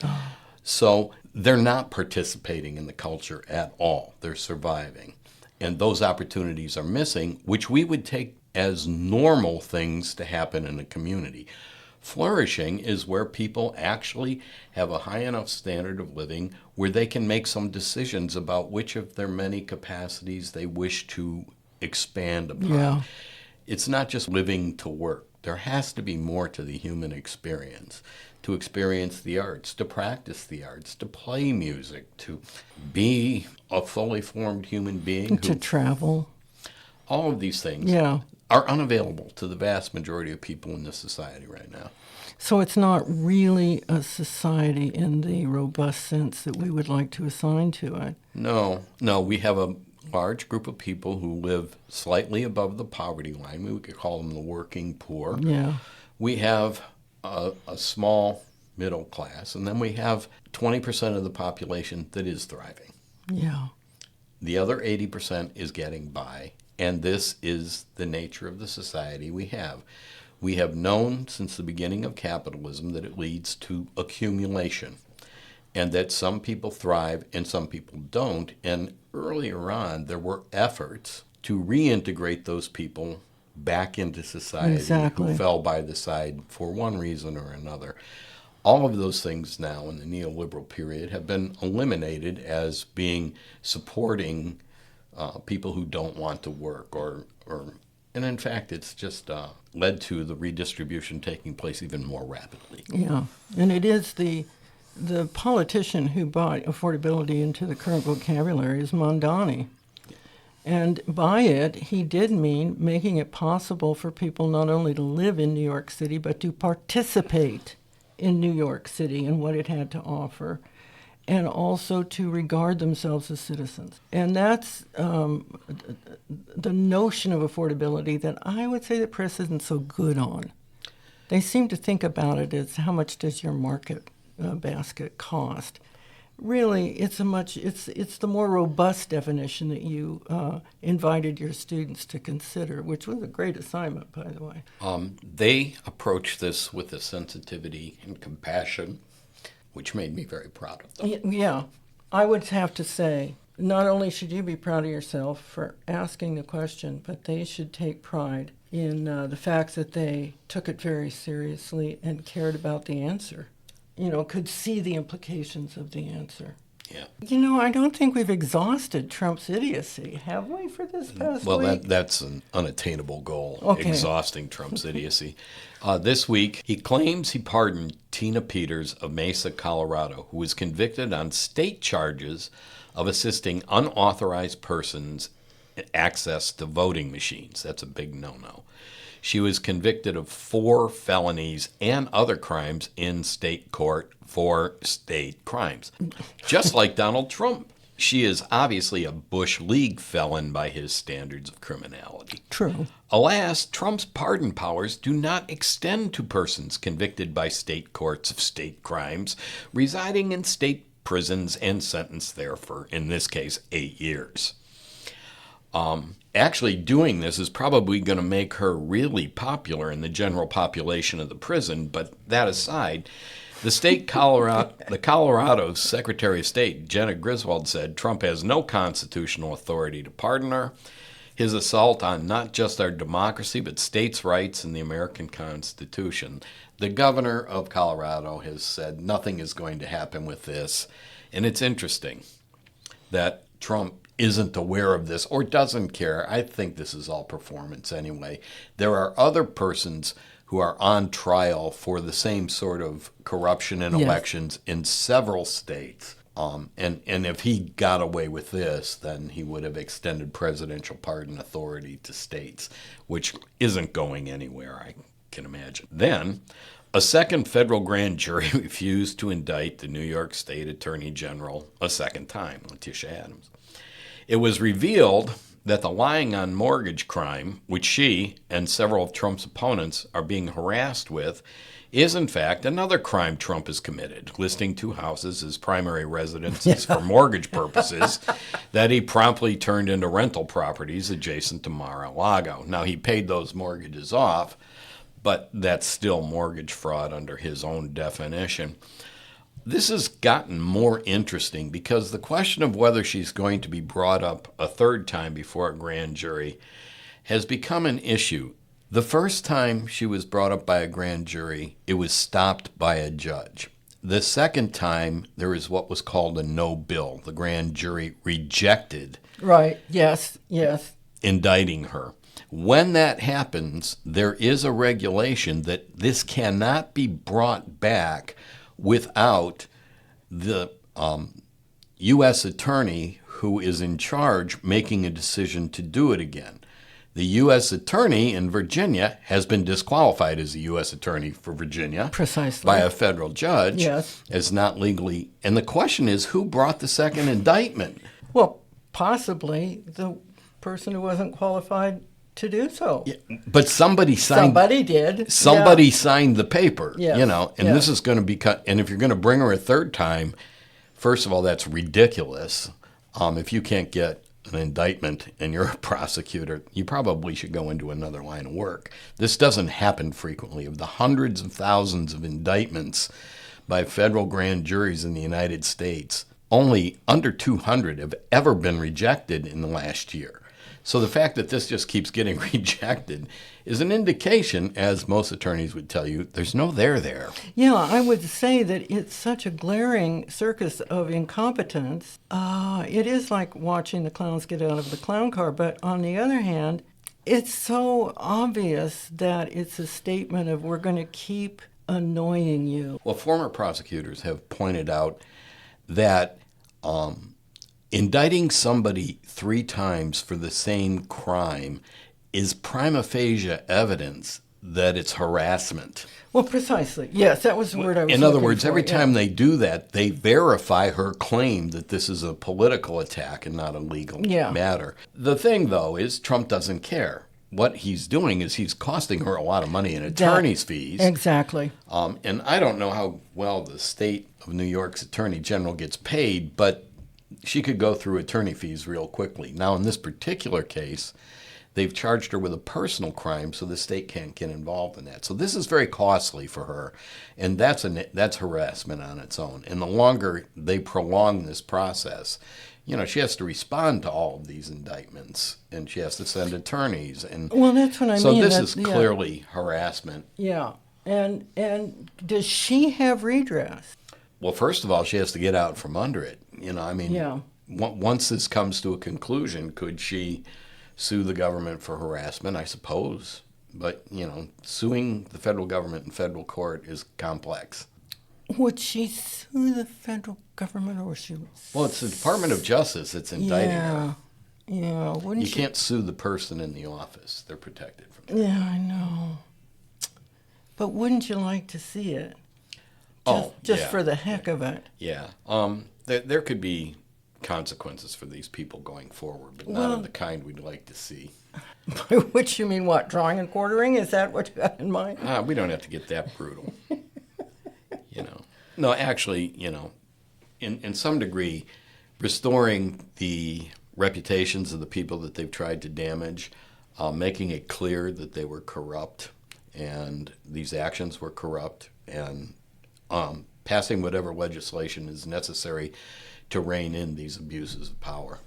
So they're not participating in the culture at all. They're surviving. And those opportunities are missing, which we would take as normal things to happen in a community. Flourishing is where people actually have a high enough standard of living where they can make some decisions about which of their many capacities they wish to expand upon. Yeah. It's not just living to work. There has to be more to the human experience, to experience the arts, to practice the arts, to play music, to be a fully formed human being. To travel. All of these things are unavailable to the vast majority of people in this society right now. So it's not really a society in the robust sense that we would like to assign to it. No, we have a large group of people who live slightly above the poverty line. We could call them the working poor. Yeah. We have a small middle class, and then we have 20% of the population that is thriving. Yeah. The other 80% is getting by, and this is the nature of the society we have. We have known since the beginning of capitalism that it leads to accumulation, and that some people thrive and some people don't. And earlier on, there were efforts to reintegrate those people back into society who fell by the side for one reason or another. All of those things now in the neoliberal period have been eliminated as being supporting people who don't want to work, and in fact, it's just led to the redistribution taking place even more rapidly. Yeah, and it is the politician who brought affordability into the current vocabulary is Mondani. And by it, he did mean making it possible for people not only to live in New York City, but to participate in New York City and what it had to offer, and also to regard themselves as citizens. And that's the notion of affordability that I would say the press isn't so good on. They seem to think about it as how much does your market basket cost. Really, it's the more robust definition that you invited your students to consider, which was a great assignment, by the way. They approached this with a sensitivity and compassion, which made me very proud of them. Yeah, I would have to say, not only should you be proud of yourself for asking the question, but they should take pride in the fact that they took it very seriously and cared about the answer. Could see the implications of the answer. Yeah. I don't think we've exhausted Trump's idiocy, have we, for this past week? Well, that's an unattainable goal, exhausting Trump's idiocy. This week, he claims he pardoned Tina Peters of Mesa, Colorado, who was convicted on state charges of assisting unauthorized persons access to voting machines. That's a big no-no. She was convicted of 4 felonies and other crimes in state court for state crimes. Just like Donald Trump. She is obviously a Bush League felon by his standards of criminality. True. Alas, Trump's pardon powers do not extend to persons convicted by state courts of state crimes, residing in state prisons and sentenced there for, in this case, 8 years. Actually, doing this is probably going to make her really popular in the general population of the prison, but that aside, the Colorado Secretary of State, Jenna Griswold, said Trump has no constitutional authority to pardon her. His assault on not just our democracy, but states' rights and the American Constitution. The governor of Colorado has said nothing is going to happen with this, and it's interesting that Trump isn't aware of this or doesn't care. I think this is all performance anyway. There are other persons who are on trial for the same sort of corruption in elections in several states. And if he got away with this, then he would have extended presidential pardon authority to states, which isn't going anywhere, I can imagine. Then, a second federal grand jury refused to indict the New York State Attorney General a second time, Letitia Adams. It was revealed that the lying on mortgage crime, which she and several of Trump's opponents are being harassed with, is in fact another crime Trump has committed, listing 2 houses as primary residences for mortgage purposes that he promptly turned into rental properties adjacent to Mar-a-Lago. Now, he paid those mortgages off, but that's still mortgage fraud under his own definition. This has gotten more interesting because the question of whether she's going to be brought up a third time before a grand jury has become an issue. The first time she was brought up by a grand jury, it was stopped by a judge. The second time, there was what was called a no bill. The grand jury rejected Right. Yes. indicting her. When that happens, there is a regulation that this cannot be brought back without the U.S. attorney who is in charge making a decision to do it again. The U.S. attorney in Virginia has been disqualified as a U.S. attorney for Virginia. Precisely. By a federal judge. Yes. As not legally. And the question is, who brought the second indictment? Well, possibly the person who wasn't qualified to do so. Yeah, but somebody signed. Somebody did. Somebody signed the paper. Yes. And this is going to be cut. And if you're going to bring her a third time, first of all, that's ridiculous. If you can't get an indictment and you're a prosecutor, you probably should go into another line of work. This doesn't happen frequently. Of the hundreds of thousands of indictments by federal grand juries in the United States, only under 200 have ever been rejected in the last year. So the fact that this just keeps getting rejected is an indication, as most attorneys would tell you, there's no there. Yeah, I would say that it's such a glaring circus of incompetence. It is like watching the clowns get out of the clown car. But on the other hand, it's so obvious that it's a statement of we're going to keep annoying you. Well, former prosecutors have pointed out that indicting somebody 3 times for the same crime is prima facie evidence that it's harassment. Well, precisely. Yes, that was the word I was In other looking words, for, every yeah. time they do that, they verify her claim that this is a political attack and not a legal matter. The thing, though, is Trump doesn't care. What he's doing is he's costing her a lot of money in attorney's fees. Exactly. And I don't know how well the state of New York's attorney general gets paid, but she could go through attorney fees real quickly. Now, in this particular case, they've charged her with a personal crime, so the state can't get involved in that. So this is very costly for her, and that's harassment on its own. And the longer they prolong this process, she has to respond to all of these indictments, and she has to send attorneys. And well, that's what I mean. So this is clearly harassment. Yeah. And does she have redress? Well, first of all, she has to get out from under it. Once this comes to a conclusion, could she sue the government for harassment? I suppose. But, suing the federal government in federal court is complex. Would she sue the federal government or she? Well, it's the Department of Justice that's indicting her. Yeah, wouldn't you can't sue the person in the office. They're protected from that. Yeah, I know. But wouldn't you like to see it? Just for the heck of it. Yeah. There could be consequences for these people going forward, but not of the kind we'd like to see. By which you mean what? Drawing and quartering? Is that what you got in mind? We don't have to get that brutal. No, actually, in some degree, restoring the reputations of the people that they've tried to damage, making it clear that they were corrupt and these actions were corrupt, and passing whatever legislation is necessary to rein in these abuses of power.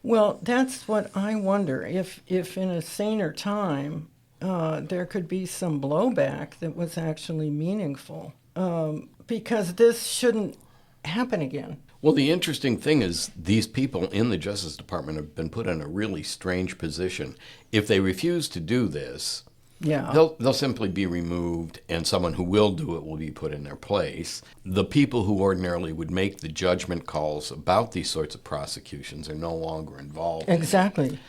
Well, that's what I wonder. If in a saner time, there could be some blowback that was actually meaningful, because this shouldn't happen again. Well, the interesting thing is these people in the Justice Department have been put in a really strange position. If they refuse to do this, they'll simply be removed, and someone who will do it will be put in their place. The people who ordinarily would make the judgment calls about these sorts of prosecutions are no longer involved. Exactly.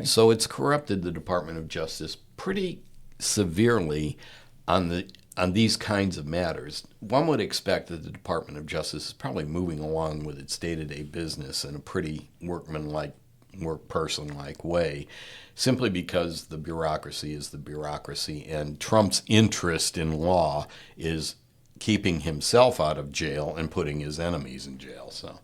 So it's corrupted the Department of Justice pretty severely on these kinds of matters. One would expect that the Department of Justice is probably moving along with its day-to-day business in a pretty work-person-like way, simply because the bureaucracy is the bureaucracy, and Trump's interest in law is keeping himself out of jail and putting his enemies in jail. So,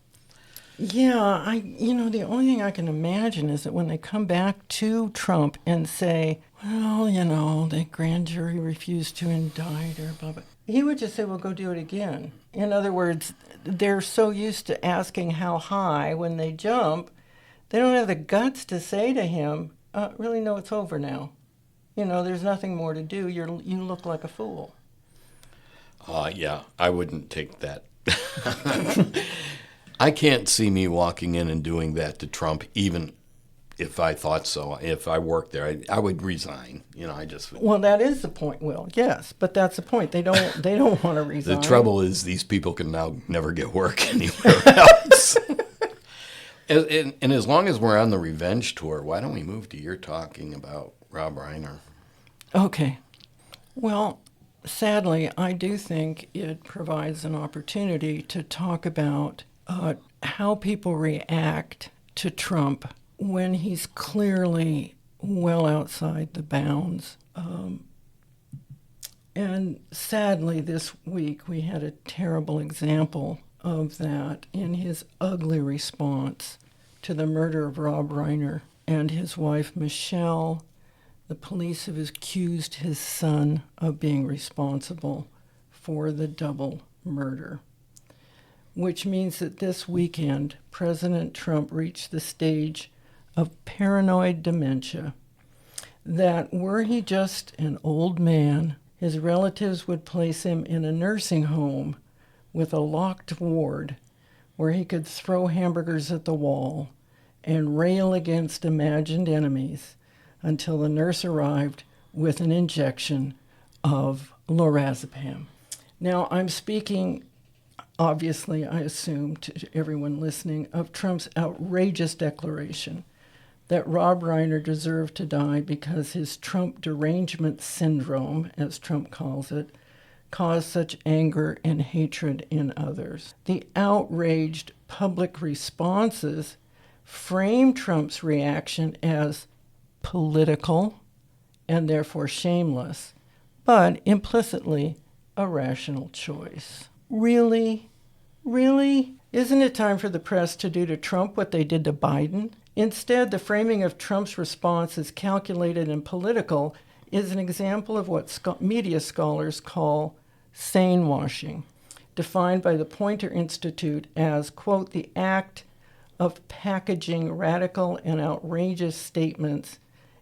yeah, the only thing I can imagine is that when they come back to Trump and say, well, the grand jury refused to indict or blah, blah, he would just say, well, go do it again. In other words, they're so used to asking how high when they jump, they don't have the guts to say to him, really, no, it's over now. There's nothing more to do. You look like a fool. Yeah, I wouldn't take that. I can't see me walking in and doing that to Trump, even if I thought so. If I worked there, I would resign. I just would. Well, that is the point, Will. Yes, but that's the point. They don't want to resign. The trouble is these people can now never get work anywhere else. And as long as we're on the revenge tour, why don't we move to your talking about Rob Reiner? Okay. Well, sadly, I do think it provides an opportunity to talk about how people react to Trump when he's clearly well outside the bounds. And sadly, this week we had a terrible example of that in his ugly response to the murder of Rob Reiner and his wife, Michelle. The police have accused his son of being responsible for the double murder, which means that this weekend, President Trump reached the stage of paranoid dementia, that were he just an old man, his relatives would place him in a nursing home with a locked ward where he could throw hamburgers at the wall and rail against imagined enemies until the nurse arrived with an injection of lorazepam. Now, I'm speaking, obviously, I assume, to everyone listening, of Trump's outrageous declaration that Rob Reiner deserved to die because his Trump derangement syndrome, as Trump calls it, caused such anger and hatred in others. The outraged public responses frame Trump's reaction as political and therefore shameless, but implicitly a rational choice. Really? Really? Isn't it time for the press to do to Trump what they did to Biden? Instead, the framing of Trump's response as calculated and political is an example of what media scholars call sanewashing, defined by the Poynter Institute as, quote, the act of packaging radical and outrageous statements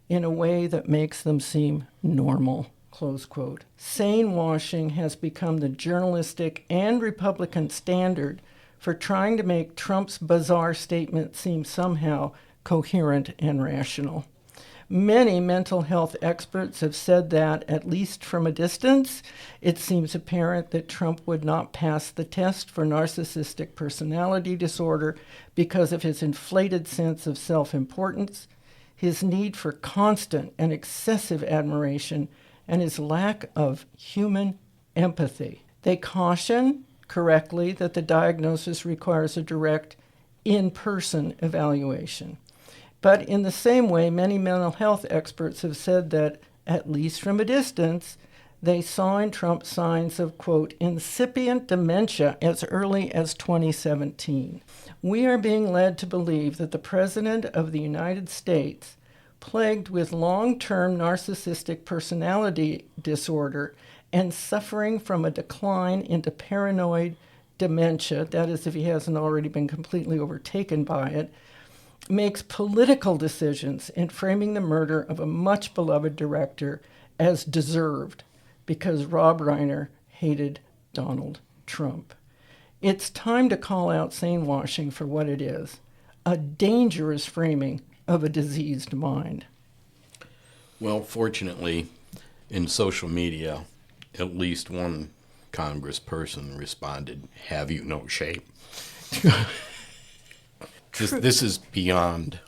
in a way that makes them seem normal, close quote. Sanewashing has become the journalistic and Republican standard for trying to make Trump's bizarre statement seem somehow coherent and rational. Many mental health experts have said that, at least from a distance, it seems apparent that Trump would not pass the test for narcissistic personality disorder because of his inflated sense of self-importance, his need for constant and excessive admiration, and his lack of human empathy. They caution, correctly, that the diagnosis requires a direct, in-person evaluation. But in the same way, many mental health experts have said that, at least from a distance, they saw in Trump signs of, quote, incipient dementia as early as 2017. We are being led to believe that the President of the United States, plagued with long-term narcissistic personality disorder and suffering from a decline into paranoid dementia, that is, if he hasn't already been completely overtaken by it, makes political decisions in framing the murder of a much-beloved director as deserved because Rob Reiner hated Donald Trump. It's time to call out sanewashing for what it is, a dangerous framing of a diseased mind. Well, fortunately, in social media, at least one congressperson responded, "Have you no shame?" This is beyond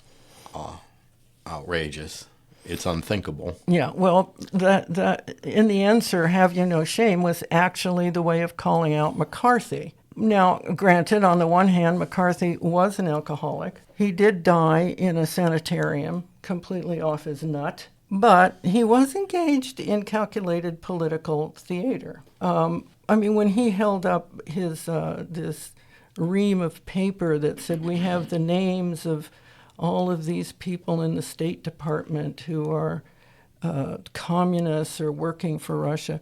outrageous. It's unthinkable. Yeah, well, that in the answer, "Have you no shame," was actually the way of calling out McCarthy. Now, granted, on the one hand, McCarthy was an alcoholic. He did die in a sanitarium, completely off his nut. But he was engaged in calculated political theater. When he held up his this ream of paper that said, we have the names of all of these people in the State Department who are communists or working for Russia,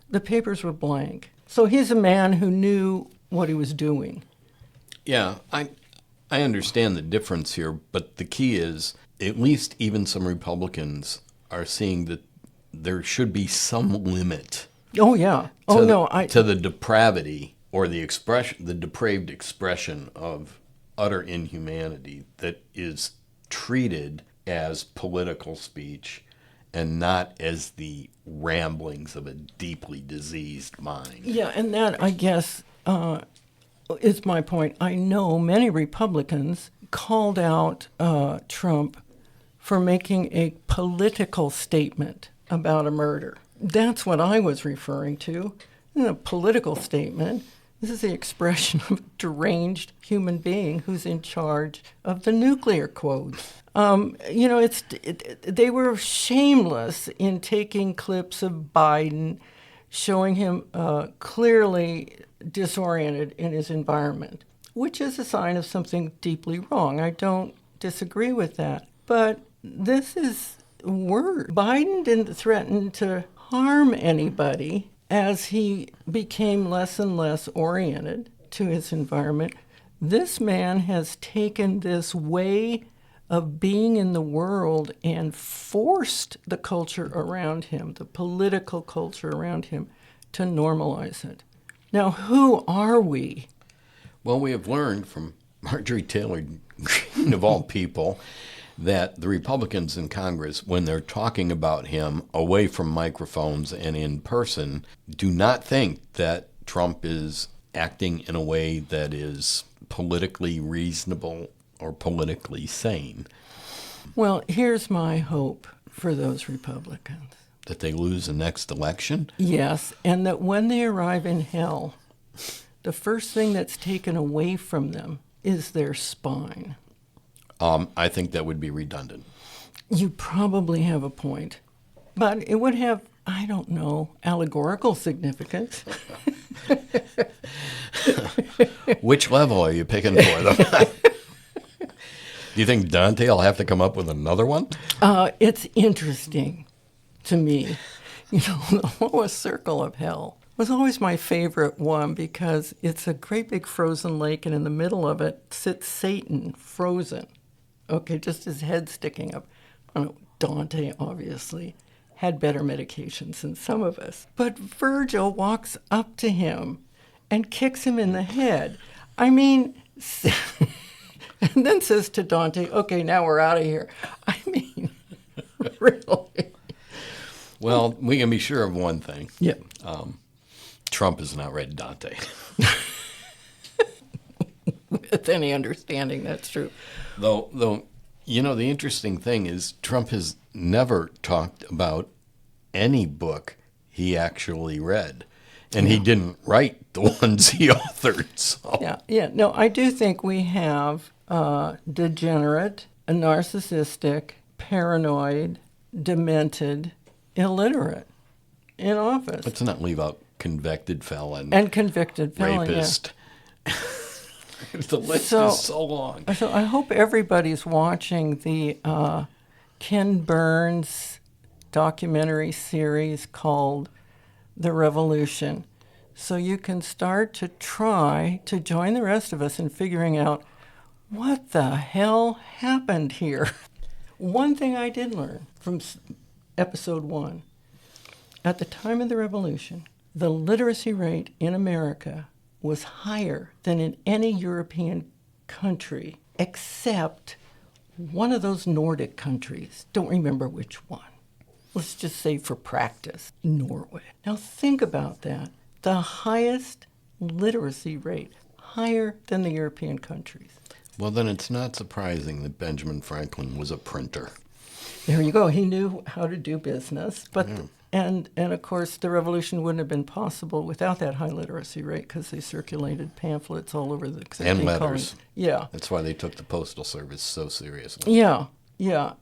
the papers were blank. So he's a man who knew what he was doing. Yeah, I understand the difference here, but the key is, at least even some Republicans are seeing that there should be some limit. Oh, yeah. To the depravity or the depraved expression of utter inhumanity that is treated as political speech and not as the ramblings of a deeply diseased mind. Yeah, and that, I guess, is my point. I know many Republicans called out Trump for making a political statement about a murder. That's what I was referring to. In a political statement, this is the expression of a deranged human being who's in charge of the nuclear codes. They were shameless in taking clips of Biden, showing him clearly disoriented in his environment, which is a sign of something deeply wrong. I don't disagree with that. But this is worse. Biden didn't threaten to harm anybody as he became less and less oriented to his environment. This man has taken this way of being in the world and forced the culture around him, the political culture around him, to normalize it. Now, who are we? Well, we have learned from Marjorie Taylor Greene, of all people, that the Republicans in Congress, when they're talking about him away from microphones and in person, do not think that Trump is acting in a way that is politically reasonable or politically sane. Well, here's my hope for those Republicans. That they lose the next election? Yes, and that when they arrive in hell, the first thing that's taken away from them is their spine. I think that would be redundant. You probably have a point, but it would have, I don't know, allegorical significance. Which level are you picking for them? Do you think Dante will have to come up with another one? It's interesting to me. The lowest circle of hell was always my favorite one because it's a great big frozen lake, and in the middle of it sits Satan, frozen. Okay, just his head sticking up. I don't know, Dante, obviously, had better medications than some of us. But Virgil walks up to him and kicks him in the head. I mean, and then says to Dante, okay, now we're out of here. I mean, really? Well, we can be sure of one thing. Yeah. Trump has not read Dante. With any understanding, that's true. Though, the interesting thing is Trump has never talked about any book he actually read. And he didn't write the ones he authored. So. Yeah. No, I do think we have degenerate, narcissistic, paranoid, demented, illiterate in office. Let's not leave out convicted felon. And convicted felon, rapist. Yeah. The list is so long. So I hope everybody's watching the Ken Burns documentary series called The Revolution, so you can start to try to join the rest of us in figuring out what the hell happened here. One thing I did learn from episode 1, at the time of the revolution, the literacy rate in America was higher than in any European country except one of those Nordic countries. Don't remember which one. Let's just say for practice, Norway. Now think about that. The highest literacy rate, higher than the European countries. Well, then it's not surprising that Benjamin Franklin was a printer. There you go. He knew how to do business. But and of course, the revolution wouldn't have been possible without that high literacy rate because they circulated pamphlets all over the and letters. Yeah. That's why they took the postal service so seriously. Yeah.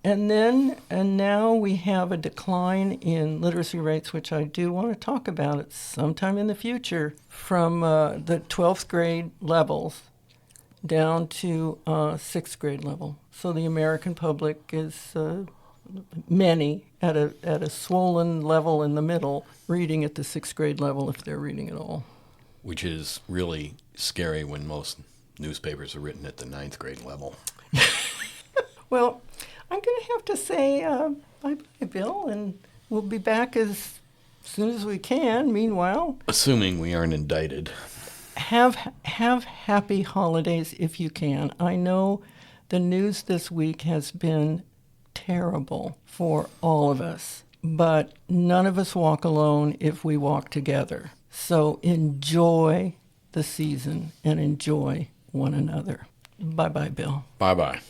And now we have a decline in literacy rates, which I do want to talk about at sometime in the future, from the 12th grade levels down to 6th grade level. So the American public is many at a swollen level in the middle, reading at the 6th grade level if they're reading at all. Which is really scary when most newspapers are written at the 9th grade level. Well, I'm going to have to say bye-bye, Bill, and we'll be back as soon as we can. Meanwhile, assuming we aren't indicted. Have happy holidays if you can. I know the news this week has been terrible for all of us. But none of us walk alone if we walk together. So enjoy the season and enjoy one another. Bye-bye, Bill. Bye-bye.